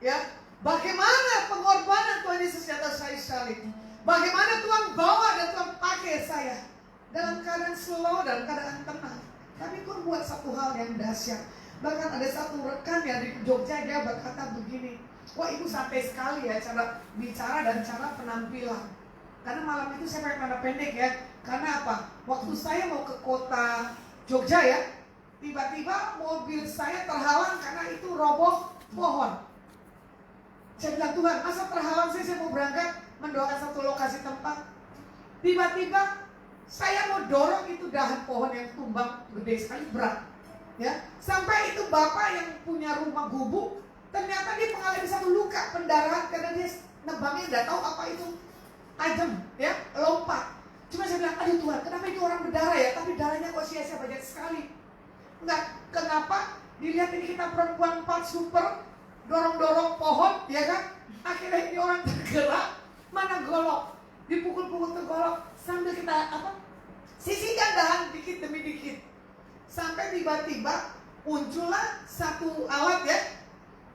ya, bagaimana pengorbanan Tuhan Yesus di atas kayu salib. Bagaimana Tuhan bawa dan Tuhan pakai saya dalam keadaan slow, dalam keadaan tenang. Tapi Tuhan buat satu hal yang dahsyat. Bahkan ada satu rekan yang di Jogja, dia berkata begini, wah ibu santai sekali ya cara bicara dan cara penampilan. Karena malam itu saya pakai celana pendek ya. Karena apa? Waktu saya mau ke kota Jogja ya, tiba-tiba mobil saya terhalang karena itu roboh pohon. Saya bilang, Tuhan, masa terhalang saya mau berangkat mendoakan satu lokasi tempat. Tiba-tiba saya mau dorong itu dahan pohon yang tumbang gede sekali, berat. Ya, sampai itu bapak yang punya rumah gubuk, ternyata dia mengalami satu luka pendarahan karena dia nebangnya nggak tahu apa itu tajam, ya, lompat. Cuma saya bilang, aduh Tuhan, kenapa itu orang berdarah ya? Tapi darahnya kok sia-sia banyak sekali. Enggak, kenapa? Dilihat ini kita perempuan 4 super, dorong-dorong pohon, ya kan? Akhirnya ini orang tergerak, mana golok, dipukul-pukul ke golok, sambil kita sisihkan dahan dikit demi dikit. Sampai tiba-tiba muncullah satu alat ya,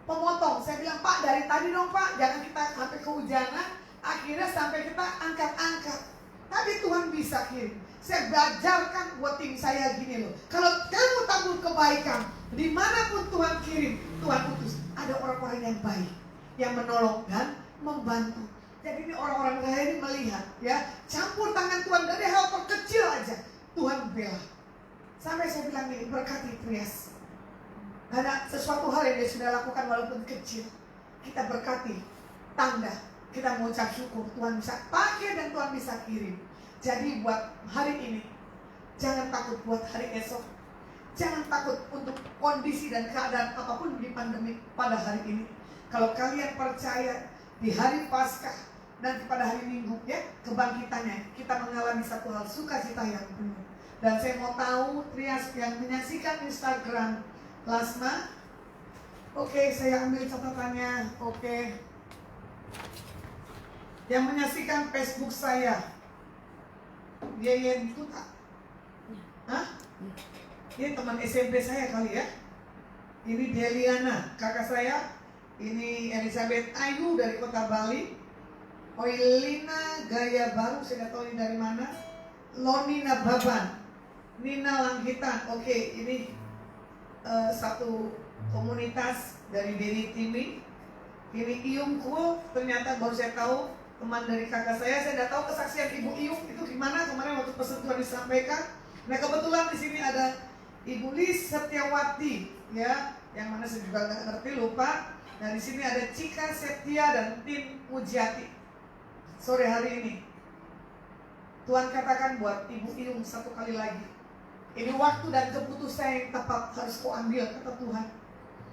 pemotong. Saya bilang, Pak, dari tadi dong Pak, jangan kita sampai kehujanan. Akhirnya sampai kita angkat-angkat. Tapi Tuhan bisa kirim. Saya belajarkan buat tim saya gini loh. Kalau kamu tabur kebaikan, dimanapun Tuhan kirim, Tuhan utus, ada orang-orang yang baik, yang menolong dan membantu. Jadi ini orang-orang kaya ini melihat, ya, campur tangan Tuhan dari hal terkecil aja, Tuhan bela. Sampai saya bilang ini, berkati Trias. Karena sesuatu hal yang dia sudah lakukan walaupun kecil, kita berkati tanda. Kita mengucap syukur Tuhan bisa pakai dan Tuhan bisa kirim. Jadi buat hari ini, jangan takut buat hari esok. Jangan takut untuk kondisi dan keadaan apapun di pandemi pada hari ini. Kalau kalian percaya di hari Paskah dan pada hari Minggu ya, kebangkitannya, kita mengalami satu hal sukacita yang penuh. Dan saya mau tahu Trias yang menyaksikan Instagram Lasma. Oke, saya ambil catatannya. Oke. Yang menyaksikan Facebook saya, dia itu tak? Hah? Ini teman SMP saya kali ya. Ini Deliana, kakak saya. Ini Elizabeth Ayu dari kota Bali. Oilina Gaya Baru, saya nggak tahu ini dari mana. Lonina Baban, Nina Langkitan. Oke, ini satu komunitas dari Deni Timi. Ini Iyung Kul, ternyata baru saya tahu. Teman dari kakak saya tidak tahu kesaksian Ibu Iyung itu gimana kemarin waktu persentuhan disampaikan. Nah kebetulan di sini ada Ibu Lis Setiawati, ya, yang mana saya juga nggak ngerti, lupa. Nah di sini ada Cika Setia dan tim Mujiati. Sore hari ini, Tuhan katakan buat Ibu Iyung satu kali lagi, ini waktu dan keputusan yang tepat harus kau ambil, kata Tuhan.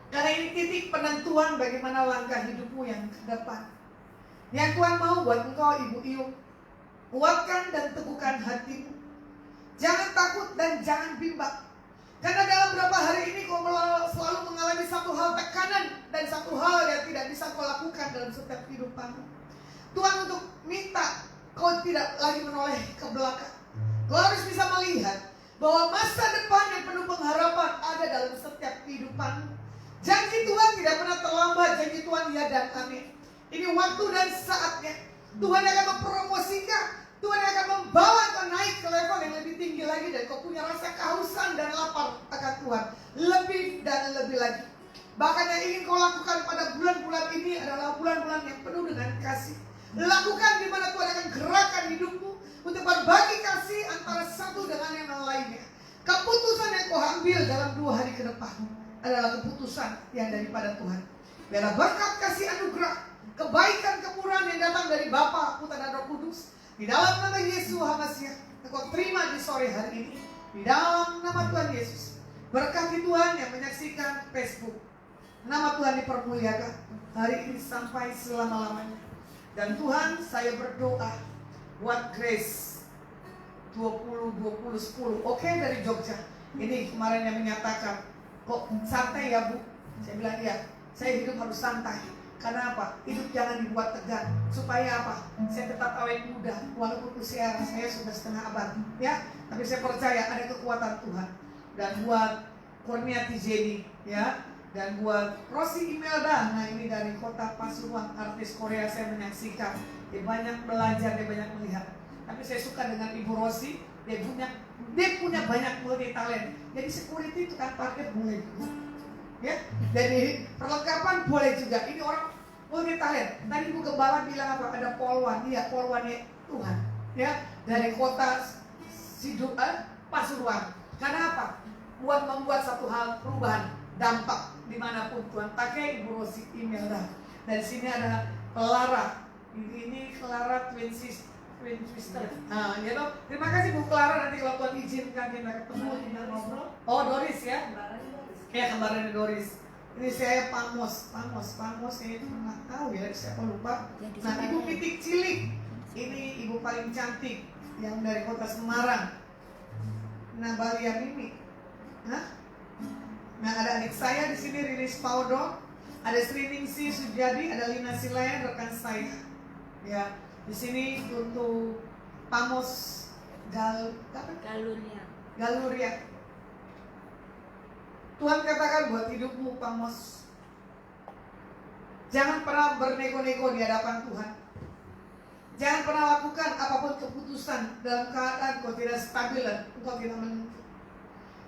Karena ini titik penentuan bagaimana langkah hidupmu yang ke depan. Yang Tuhan mau buat engkau Ibu Iyung, kuatkan dan teguhkan hatimu. Jangan takut dan jangan bimbang. Karena dalam beberapa hari ini kau selalu mengalami satu hal tekanan dan satu hal yang tidak bisa kau lakukan dalam setiap kehidupanmu. Tuhan untuk minta kau tidak lagi menoleh ke belakang. Kau harus bisa melihat bahwa masa depan yang penuh pengharapan ada dalam setiap kehidupanmu. Janji Tuhan tidak pernah terlambat, janji Tuhan ya dan amin. Ini waktu dan saatnya Tuhan akan mempromosikan, Tuhan akan membawa kau naik ke level yang lebih tinggi lagi. Dan kau punya rasa kehausan dan lapar akan Tuhan lebih dan lebih lagi. Bahkan yang ingin kau lakukan pada bulan-bulan ini adalah bulan-bulan yang penuh dengan kasih. Lakukan di mana Tuhan akan gerakan hidupmu untuk berbagi kasih antara satu dengan yang lainnya. Keputusan yang kau ambil dalam 2 hari ke depan adalah keputusan yang daripada Tuhan. Biarlah berkat kasih anugerah, kebaikan kemurahan yang datang dari Bapa, Putra dan Roh Kudus, di dalam nama Yesus HaMasiah, engkau terima di sore hari ini. Di dalam nama Tuhan Yesus. Berkati Tuhan yang menyaksikan Facebook. Nama Tuhan dipermuliakan hari ini sampai selama-lamanya. Dan Tuhan, saya berdoa buat Grace 20-20-10. Oke, dari Jogja. Ini kemarin yang menyatakan, kok santai ya Bu? Saya bilang iya, saya hidup harus santai. Karena apa? Hidup jangan dibuat tegang. Supaya apa? Saya tetap awet muda. Walaupun usia saya sudah setengah abad, ya. Tapi saya percaya ada kekuatan Tuhan. Dan buat Kurniati Jenny, ya. Dan buat Rosi Imelda, nah ini dari kota Pasuruan, artis Korea, saya menyaksikan. Dia banyak belajar, dia banyak melihat. Tapi saya suka dengan Ibu Rosi, dia punya banyak multi talent. Jadi security itu kan parkir boleh juga, ya. Jadi perlengkapan boleh juga. Ini orang multi talent. Tadi Ibu Gembala bilang apa? Ada polwan, iya polwannya Tuhan, ya. Dari kota Pasuruan. Karena apa? Buat membuat satu hal perubahan, dampak dimanapun Tuhan pakai Ibu Rosi Imelda. Dari sini ada Clara. Ini Clara Twin Sister. Nah, ya toh. Terima kasih Bu Clara, nanti kalau Tuhan izinkan kita ketemu kita ngobrol. Oh, Doris ya. Ya, kembarannya Doris. Ini saya Pamos saya itu nggak tahu ya, siapa lupa. Nah, Ibu Pitik Cilik. Ini ibu paling cantik yang dari kota Semarang. Nabalia Mimi. Hah? Nah, ada adik saya di sini, Riris Paudo, ada Sri Ningsi Sujadi, ada Lina Silayan, rekan saya. Ya, di sini untuk Pamos Galuria. Tuhan katakan buat hidupmu, Pamos, jangan pernah bernego-nego di hadapan Tuhan. Jangan pernah lakukan apapun keputusan dalam keadaan kau tidak stabil dan engkau tidak menentu.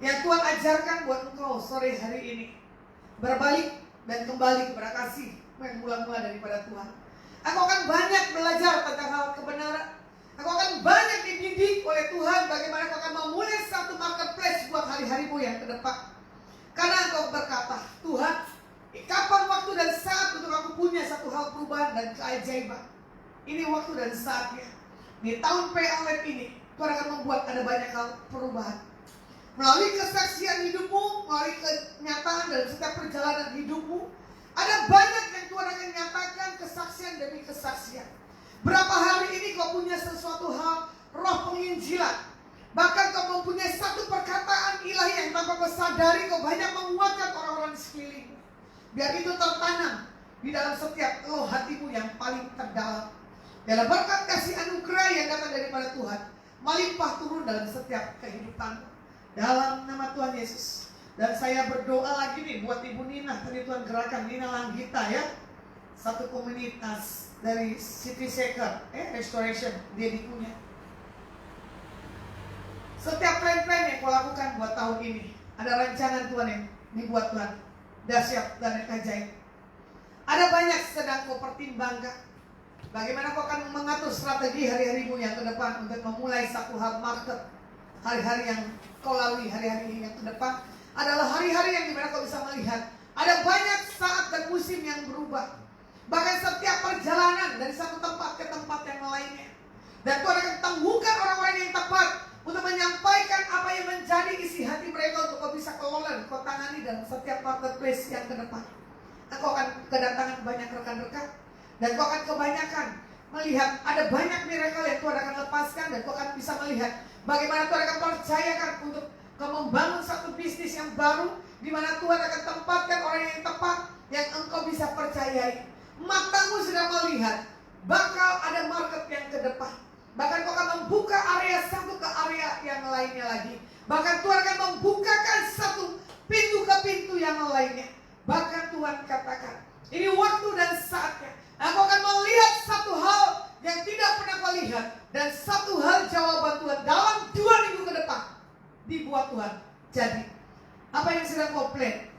Yang Tuhan ajarkan buat engkau sore hari ini, berbalik dan kembali kepada kasih yang mula-mula daripada Tuhan. Aku akan banyak belajar tentang hal kebenaran. Aku akan banyak dididik oleh Tuhan bagaimana kau akan memulai satu marketplace buat hari-harimu yang ke depan. Karena engkau berkata, Tuhan, kapan waktu dan saat untuk aku punya satu hal perubahan dan keajaiban. Ini waktu dan saatnya. Di tahun PLF ini, Tuhan akan membuat ada banyak hal perubahan. Melalui kesaksian hidupmu, melalui kenyataan dalam setiap perjalanan hidupmu, ada banyak yang Tuhan akan nyatakan kesaksian demi kesaksian. Berapa hari ini kau punya sesuatu hal roh penginjilan, bahkan kau mempunyai satu perkataan ilahi yang tanpa kau sadari kau banyak menguatkan orang-orang di sekelilingmu. Biar itu tertanam di dalam setiap hatimu yang paling terdalam. Dalam berkat kasih anugerah yang datang daripada Tuhan melimpah turun dalam setiap kehidupanmu. Dalam nama Tuhan Yesus. Dan saya berdoa lagi nih buat Ibu Nina. Tadi Tuhan gerakan Nina Langgita ya. Satu komunitas dari City Shaker Restoration dia punya. Setiap plan-plan yang kau lakukan buat tahun ini, ada rancangan Tuhan yang dibuat Tuhan dahsyat dan ajaib. Ada banyak sedang kau pertimbangkan. Bagaimana kau akan mengatur strategi hari-harimu yang ke depan untuk memulai satu hal market. Hari-hari yang kau lalui hari-hari yang ke depan adalah hari-hari yang dimana kau bisa melihat ada banyak saat dan musim yang berubah. Bahkan setiap perjalanan dari satu tempat ke tempat yang lainnya. Dan Tuhan akan temukan orang-orang yang tepat untuk menyampaikan apa yang menjadi isi hati mereka untuk kau bisa kelola, kau tangani dalam setiap marketplace yang ke depan. Kau akan kedatangan banyak rekan-rekan. Dan kau akan kebanyakan melihat ada banyak miracle yang Tuhan akan lepaskan. Dan kau akan bisa melihat bagaimana Tuhan akan percayakan untuk kau membangun satu bisnis yang baru, di mana Tuhan akan tempatkan orang yang tepat yang engkau bisa percayai. Matamu sudah melihat bakal ada market yang ke depan. Bahkan kau akan membuka area satu ke area yang lainnya lagi. Bahkan Tuhan akan membukakan satu pintu ke pintu yang lainnya. Bahkan Tuhan katakan, ini waktu dan saatnya. Aku akan melihat satu hal yang tidak pernah kau lihat. Dan satu hal jawaban Tuhan dalam 2 minggu ke depan dibuat Tuhan jadi. Apa yang sedang kau plan?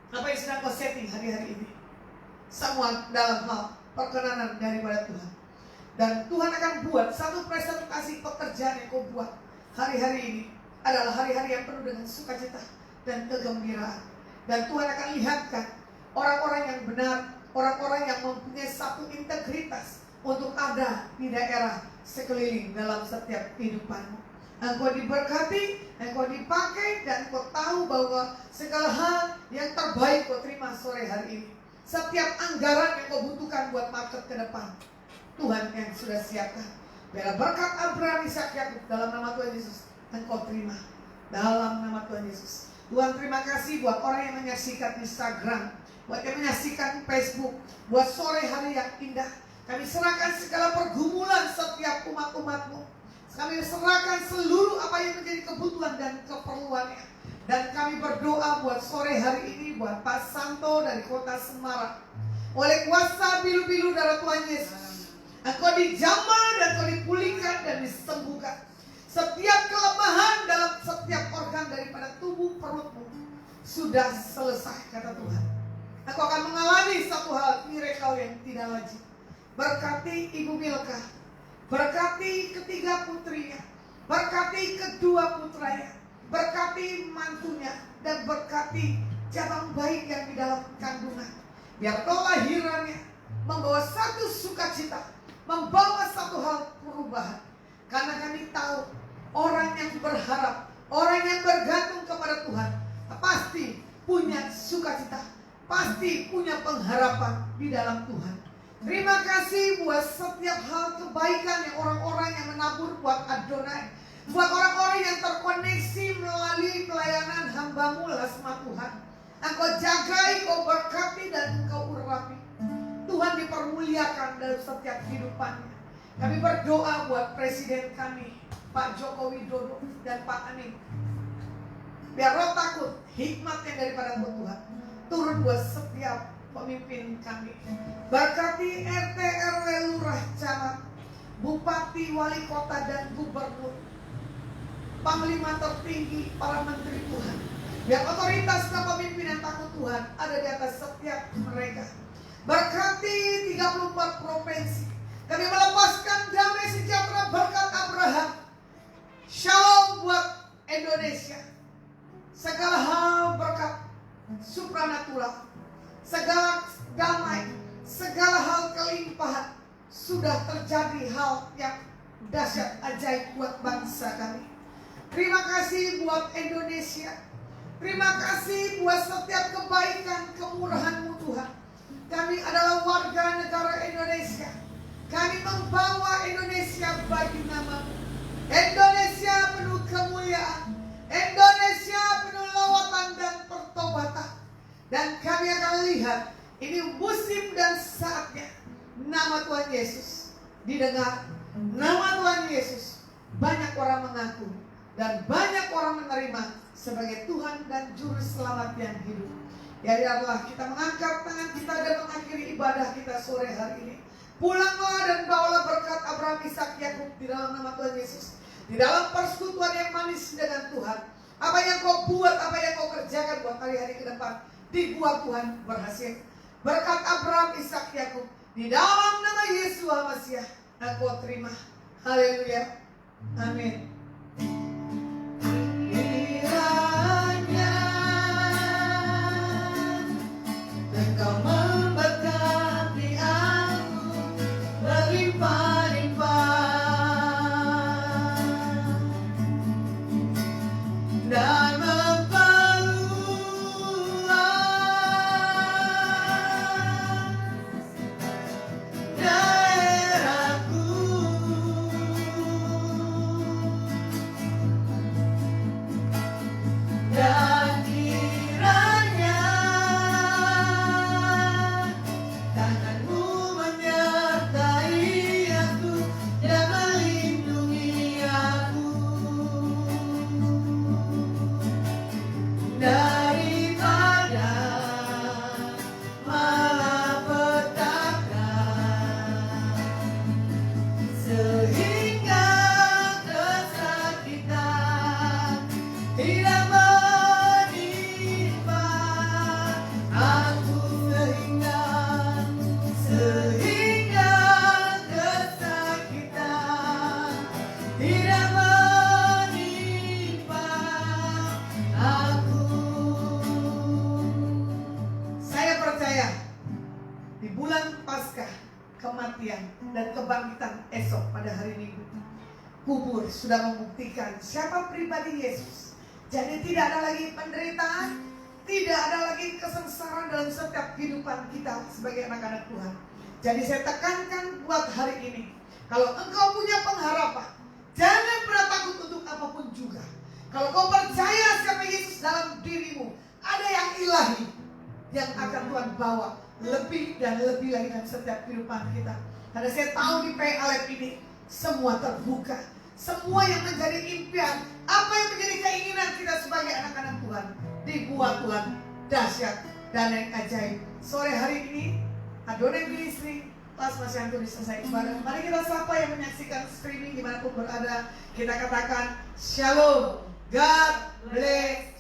Apa yang sedang kau setting hari-hari ini? Semua dalam hal perkenanan daripada Tuhan. Dan Tuhan akan buat satu presentasi pekerjaan yang kau buat hari-hari ini adalah hari-hari yang penuh dengan sukacita dan kegembiraan. Dan Tuhan akan lihatkan orang-orang yang benar, orang-orang yang mempunyai satu integritas untuk ada di daerah sekeliling dalam setiap kehidupanmu. Engkau diberkati, engkau dipakai, dan engkau tahu bahwa segala hal yang terbaik kau terima sore hari ini. Setiap anggaran yang kau butuhkan buat market ke depan, Tuhan yang sudah siapkan. Biar berkat Abraham, Ishak, Yakub dalam nama Tuhan Yesus engkau terima dalam nama Tuhan Yesus. Tuhan terima kasih buat orang yang menyaksikan Instagram, buat yang menyaksikan Facebook, buat sore hari yang indah. Kami serahkan segala pergumulan setiap umat-umatmu. Kami serahkan seluruh apa yang menjadi kebutuhan dan keperluannya. Dan kami berdoa buat sore hari ini buat Pak Santo dari kota Semarang. Oleh kuasa bilu-bilu darah Tuhan Yesus, engkau dijamah dan engkau dipulihkan dan disembuhkan. Setiap kelemahan dalam setiap organ daripada tubuh perutmu sudah selesai, kata Tuhan. Engkau akan mengalami satu hal miracle yang tidak lazim. Berkati Ibu Milka, berkati ketiga putrinya, berkati kedua putranya, berkati mantunya, dan berkati cabang bayi yang di dalam kandungan. Biar kelahirannya membawa satu sukacita, membawa satu hal perubahan. Karena kami tahu orang yang berharap, orang yang bergantung kepada Tuhan pasti punya sukacita, pasti punya pengharapan di dalam Tuhan. Terima kasih buat setiap hal kebaikan yang orang-orang yang menabur buat Adonai, buat orang-orang yang terkoneksi melalui pelayanan hamba-Mu Lasma Tuhan. Engkau jagai, Engkau berkati, dan Engkau urapi. Tuhan dipermuliakan dalam setiap kehidupannya. Kami berdoa buat Presiden kami, Pak Joko Widodo dan Pak Amin. Biar roh takut, hikmat yang daripada Tuhan turun buat setiap pemimpin kami. Berkati RT, RW, lurah, camat, bupati, wali kota, dan gubernur, panglima tertinggi, para menteri Tuhan. Biar otoritas kepemimpinan takut Tuhan ada di atas setiap mereka. Berkati 34 provinsi. Kami melepaskan damai sejahtera berkat Abraham. Shalom buat Indonesia. Segala hal berkat supranatural, segala damai, segala hal kelimpahan sudah terjadi hal yang dahsyat ajaib buat bangsa kami. Terima kasih buat Indonesia. Terima kasih buat setiap kebaikan kemurahan-Mu Tuhan. Kami adalah warga negara Indonesia. Kami membawa Indonesia bagi nama-Mu. Indonesia penuh kemuliaan, Indonesia penuh lawatan dan pertobatan. Dan kami akan lihat ini musim dan saatnya nama Tuhan Yesus didengar. Nama Tuhan Yesus banyak orang mengaku dan banyak orang menerima sebagai Tuhan dan Juru Selamat yang hidup. Ya biarlah kita mengangkat tangan kita dan mengakhiri ibadah kita sore hari ini. Pulanglah dan bawalah berkat Abraham, Ishak, Yakub di dalam nama Tuhan Yesus. Di dalam persekutuan yang manis dengan Tuhan. Apa yang kau buat, apa yang kau kerjakan buat hari-hari ke depan, dibuat Tuhan berhasil. Berkat Abraham, Ishak, Yakub di dalam nama Yesus Al-Masih engkau terima. Haleluya. Amin. Kiranya Engkau memberkati aku berlimpah-limpah dan memperluas daerahku. kematian dan kebangkitan esok pada hari Minggu. Kubur sudah membuktikan siapa pribadi Yesus. Jadi tidak ada lagi penderitaan, tidak ada lagi kesengsaraan dalam setiap kehidupan kita sebagai anak-anak Tuhan. Jadi saya tekankan buat hari ini, kalau engkau punya pengharapan, jangan pernah takut untuk apapun juga. Kalau kau percaya siapa Yesus dalam dirimu, ada yang ilahi yang akan Tuhan bawa lebih dan lebih lagi dalam setiap kehidupan kita. Karena saya tahu di PLF ini semua terbuka, semua yang menjadi impian, apa yang menjadi keinginan kita sebagai anak-anak Tuhan, dibuat Tuhan dahsyat dan yang ajaib. Sore hari ini Adonai Ministry pas masih hampir selesai ibadah. Mari kita sapa yang menyaksikan streaming dimanapun berada. Kita katakan Shalom, God bless